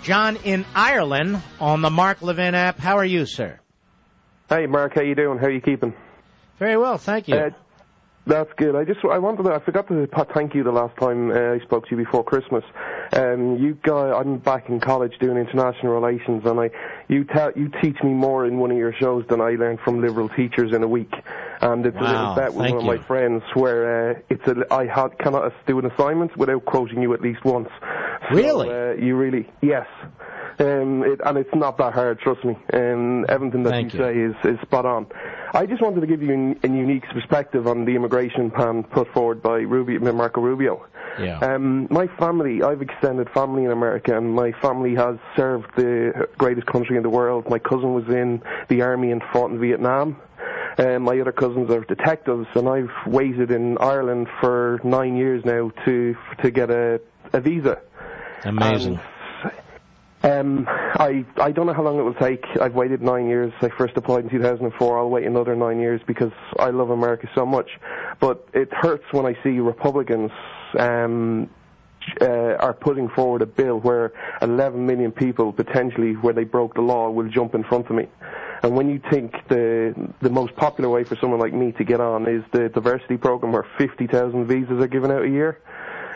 John in Ireland on the Mark Levin app. How are you, sir? Hey, Mark. How you doing? How are you keeping? Very well, thank you. That's good. I forgot to thank you the last time I spoke to you before Christmas. I'm back in college doing international relations, and you teach me more in one of your shows than I learned from liberal teachers in a week. And it's a little bet with one of my friends where I cannot do an assignment without quoting you at least once. Really? Yes. And it's not that hard, trust me. Everything that you say is spot on. I just wanted to give you a unique perspective on the immigration plan put forward by Marco Rubio. Yeah. My family, I've extended family in America, and my family has served the greatest country in the world. My cousin was in the army and fought in Vietnam. My other cousins are detectives, and I've waited in Ireland for 9 years now to get a visa. Amazing. I don't know how long it will take. I've waited 9 years. I first applied in 2004. I'll wait another 9 years because I love America so much. But it hurts when I see Republicans are putting forward a bill where 11 million people, potentially, where they broke the law, will jump in front of me. And when you think the most popular way for someone like me to get on is the diversity program where 50,000 visas are given out a year,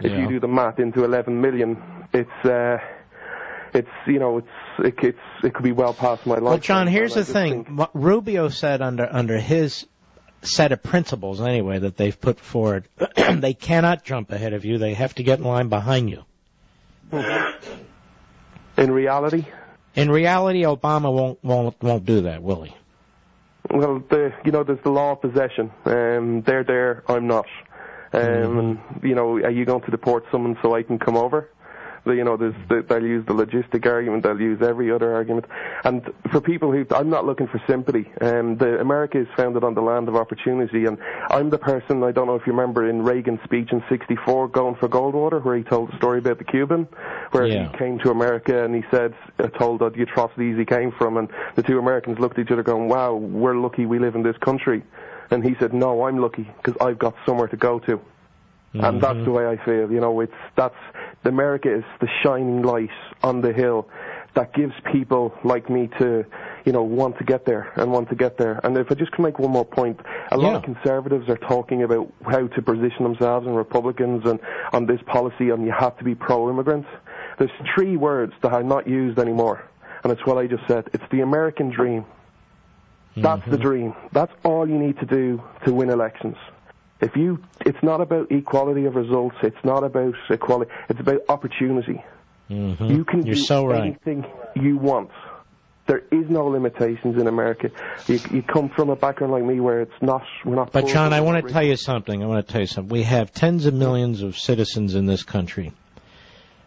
if you do the math into 11 million, it could be well past my life. Well, John, here's the thing. What Rubio said under his set of principles, anyway, that they've put forward, they cannot jump ahead of you. They have to get in line behind you. In reality? In reality, Obama won't do that, will he? Well, there's the law of possession. They're there, I'm not. Are you going to deport someone so I can come over? They'll use the logistic argument, they'll use every other argument. And for people I'm not looking for sympathy. America is founded on the land of opportunity, and I'm the person, I don't know if you remember in Reagan's speech in '64, Going for Goldwater, where he told the story about the Cuban, where he came to America and he told the atrocities he came from, and the two Americans looked at each other going, wow, we're lucky we live in this country. And he said, no, I'm lucky, because I've got somewhere to go to. And that's the way I feel. America is the shining light on the hill that gives people like me to, want to get there and want to get there. And if I just can make one more point, a lot of conservatives are talking about how to position themselves, and Republicans and on this policy, and you have to be pro-immigrants. There's 3 words that are not used anymore, and it's what I just said. It's the American dream. That's the dream. That's all you need to do to win elections. It's not about equality of results. It's not about equality. It's about opportunity. You can do anything you want. There is no limitations in America. You come from a background like me where we're not. But John, I want to tell you something. We have tens of millions of citizens in this country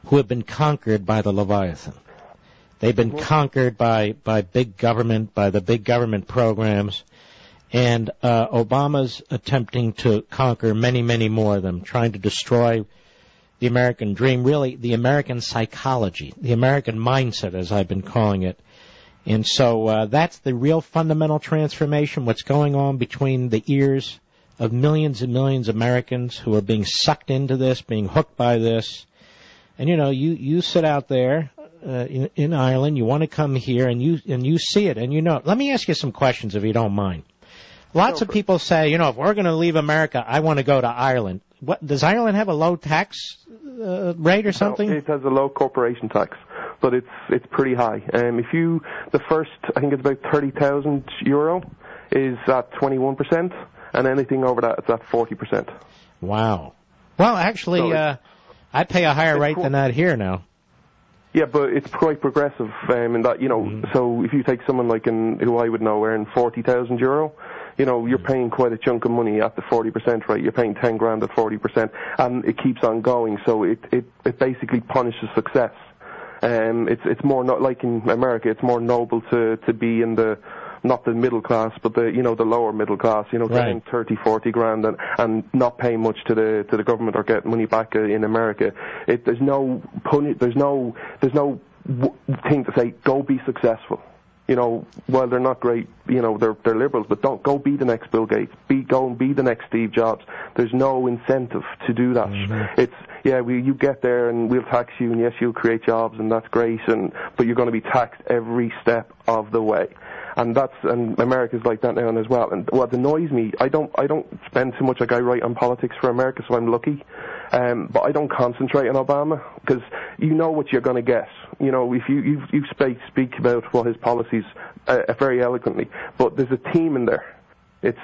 who have been conquered by the Leviathan. They've been conquered by big government, by the big government programs. And Obama's attempting to conquer many, many more of them, trying to destroy the American dream, really the American psychology, the American mindset, as I've been calling it. And so that's the real fundamental transformation, what's going on between the ears of millions and millions of Americans who are being sucked into this, being hooked by this. And, you sit out there in Ireland, you want to come here, and you see it, and Let me ask you some questions, if you don't mind. Lots of people say, if we're going to leave America, I want to go to Ireland. Does Ireland have a low tax rate or something? No, it has a low corporation tax, but it's pretty high. The first, I think it's about €30,000 is at 21%, and anything over that, it's at 40%. Wow. Well, actually, I pay a higher rate than that here now. Yeah, but it's quite progressive in that, so if you take someone like who I would know earn €40,000, you're paying quite a chunk of money at the 40% rate. You're paying 10 grand at 40%, and it keeps on going. So it basically punishes success. It's more not like in America. It's more noble to be in not the middle class, but the lower middle class. Getting 30, 40 grand and not paying much to the government or getting money back in America. There's no thing to say go be successful. Well, they're not great, they're liberals, but don't go be the next Bill Gates. Go and be the next Steve Jobs. There's no incentive to do that. It's, you get there and we'll tax you, and yes, you'll create jobs, and that's great, but you're going to be taxed every step of the way. And America's like that now as well. And what annoys me, I don't spend too much, like I write on politics for America, so I'm lucky. But I don't concentrate on Obama, because you know what you're going to get. If you speak about what his policies very eloquently, but there's a team in there. It's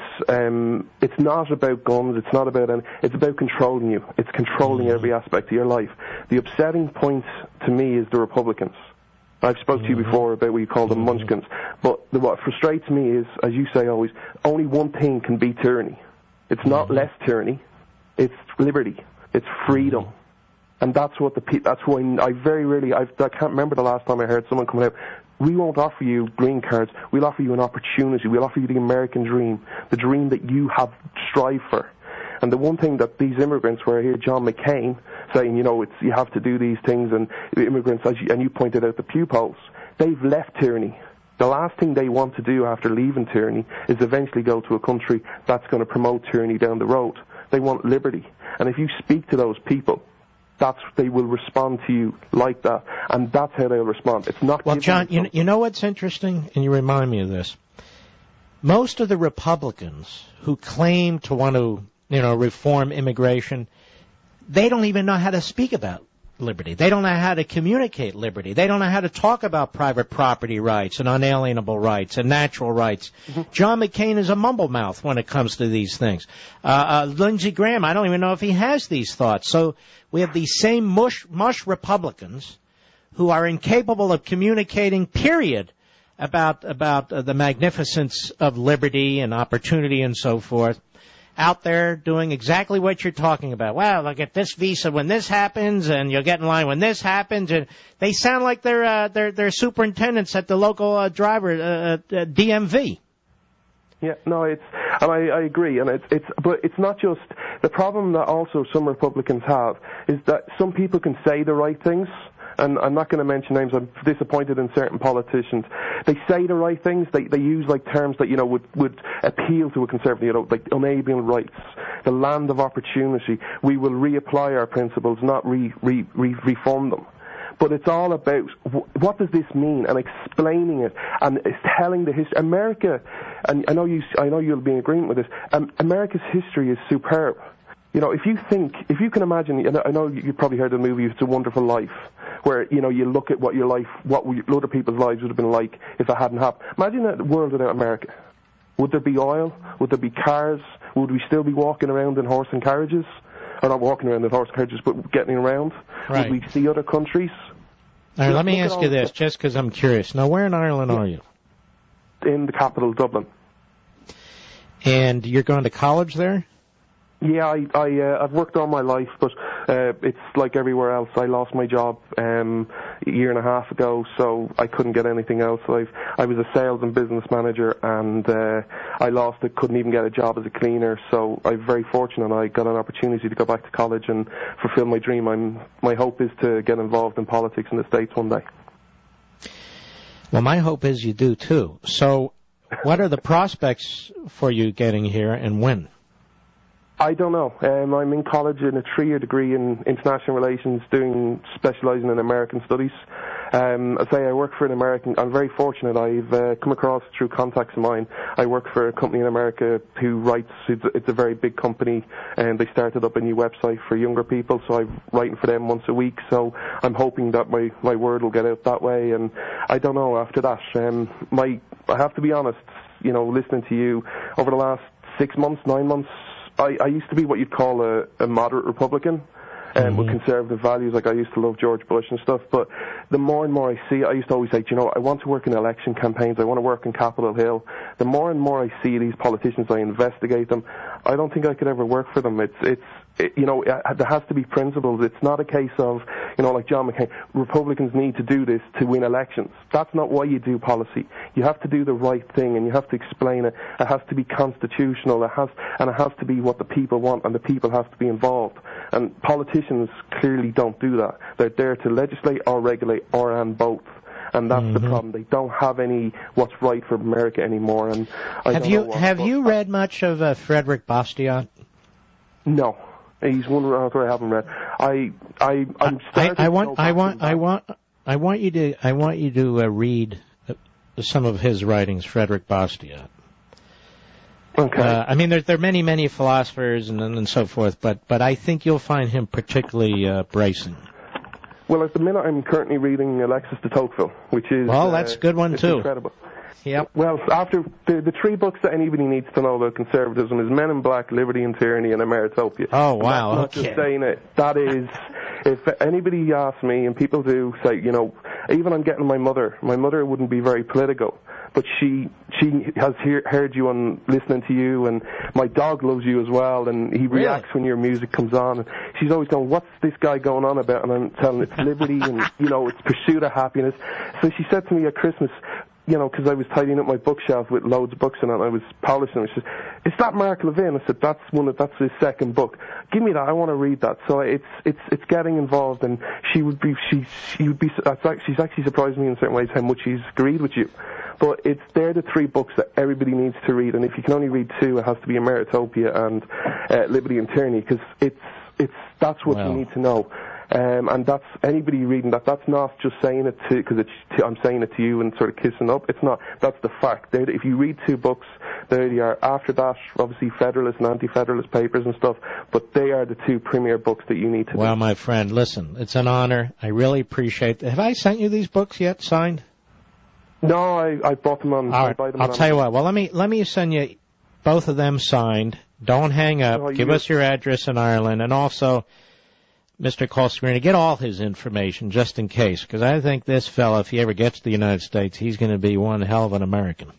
not about guns. It's not about it's about controlling you. It's controlling every aspect of your life. The upsetting point to me is the Republicans. I've spoke to you before about what you call them munchkins. But what frustrates me is, as you say always, only one thing can beat tyranny. It's not less tyranny. It's liberty. It's freedom. And that's what that's why I very rarely, I can't remember the last time I heard someone coming out, we won't offer you green cards, we'll offer you an opportunity, we'll offer you the American dream, the dream that you have strived for. And the one thing that these immigrants, where I hear John McCain saying, you have to do these things, and immigrants, and you pointed out the Pew polls, they've left tyranny. The last thing they want to do after leaving tyranny is eventually go to a country that's going to promote tyranny down the road. They want liberty. And if you speak to those people, they will respond to you like that, and that's how they'll respond. It's not. Well, John, you know what's interesting, and you remind me of this. Most of the Republicans who claim to want to, reform immigration, they don't even know how to speak about liberty. They don't know how to communicate liberty. They don't know how to talk about private property rights and unalienable rights and natural rights. John McCain is a mumble-mouth when it comes to these things. Lindsey Graham, I don't even know if he has these thoughts. So we have these same mush Republicans who are incapable of communicating, period, about the magnificence of liberty and opportunity and so forth, out there doing exactly what you're talking about. Well, look at this visa when this happens, and you'll get in line when this happens. And they sound like they're superintendents at the local DMV. Yeah, no, I agree, and but it's not just the problem that also some Republicans have is that some people can say the right things. And I'm not going to mention names. I'm disappointed in certain politicians. They say the right things. They use like terms that would appeal to a conservative, like unalienable rights, the land of opportunity. We will reapply our principles, not reform them. But it's all about what does this mean, and explaining it, and it's telling the history. America, and I know you'll be in agreement with this. America's history is superb. If you can imagine, I know you've probably heard the movie It's a Wonderful Life, where, you look at what other people's lives would have been like if it hadn't happened. Imagine a world without America. Would there be oil? Would there be cars? Would we still be walking around in horse and carriages? Or not walking around in horse and carriages, but getting around? Right. Would we see other countries? All right, let me ask you this, just because I'm curious. Now, where in Ireland are you? In the capital, Dublin. And you're going to college there? Yeah, I've worked all my life, but it's like everywhere else. I lost my job a year and a half ago, so I couldn't get anything else. I was a sales and business manager, and I lost it. Couldn't even get a job as a cleaner. So I'm very fortunate. I got an opportunity to go back to college and fulfill my dream. My hope is to get involved in politics in the States one day. Well, my hope is you do too. So, what are the prospects for you getting here, and when? I don't know. I'm in college in a 3-year degree in international relations, specialising in American studies. I say I work for an American. I'm very fortunate. I've come across through contacts of mine. I work for a company in America who writes. It's a very big company, and they started up a new website for younger people. So I'm writing for them once a week. So I'm hoping that my word will get out that way. And I don't know after that. I have to be honest. Listening to you over the last 6 months, 9 months. I used to be what you'd call a moderate Republican, with conservative values. Like I used to love George Bush and stuff. But the more and more I see, I used to always say, I want to work in election campaigns. I want to work in Capitol Hill. The more and more I see these politicians, I investigate them. I don't think I could ever work for them. There has to be principles. It's not a case of, like John McCain, Republicans need to do this to win elections. That's not why you do policy. You have to do the right thing, and you have to explain it. It has to be constitutional. It has to be what the people want, and the people have to be involved. And politicians clearly don't do that. They're there to legislate or regulate and both. and that's the problem. They don't have any what's right for America anymore. And have you read much of Frederick Bastiat? No, he's one author I haven't read. I want you to read some of his writings, Frederick Bastiat. Okay. I mean, there are many philosophers and so forth, but I think you'll find him particularly bracing. Well, at the minute, I'm currently reading Alexis de Tocqueville, which is that's a good one too. Incredible. Yep. Well, after the three books that anybody needs to know about conservatism is Men in Black, Liberty and Tyranny, and Emeritopia. Oh, wow. And that's not just saying it. That is, if anybody asks me, and people do say, even I'm getting my mother wouldn't be very political, but she has heard you on listening to you, and my dog loves you as well, and he reacts when your music comes on, and she's always going, what's this guy going on about? And I'm telling her it's liberty and, it's pursuit of happiness. So she said to me at Christmas, because I was tidying up my bookshelf with loads of books in it, and I was polishing them. She said, "Is that Mark Levin?" I said, "That's his second book. Give me that. I want to read that." So it's getting involved, and she's actually surprised me in certain ways how much she's agreed with you. But they're the three books that everybody needs to read, and if you can only read two, it has to be Emeritopia and Liberty and Tyranny, because that's what you need to know. And that's anybody reading that. That's not just saying it because I'm saying it to you and sort of kissing up. It's not. That's the fact. If you read two books, there they are. After that, obviously Federalist and Anti-Federalist papers and stuff. But they are the two premier books that you need to. Well, my friend, listen. It's an honor. I really appreciate it. Have I sent you these books yet, signed? No, I bought them on. All right. I'll tell you what. Well, let me send you both of them signed. Don't hang up. Give us your address in Ireland, and also, Mr. Callscreen, get all his information just in case, because I think this fellow, if he ever gets to the United States, he's going to be one hell of an American.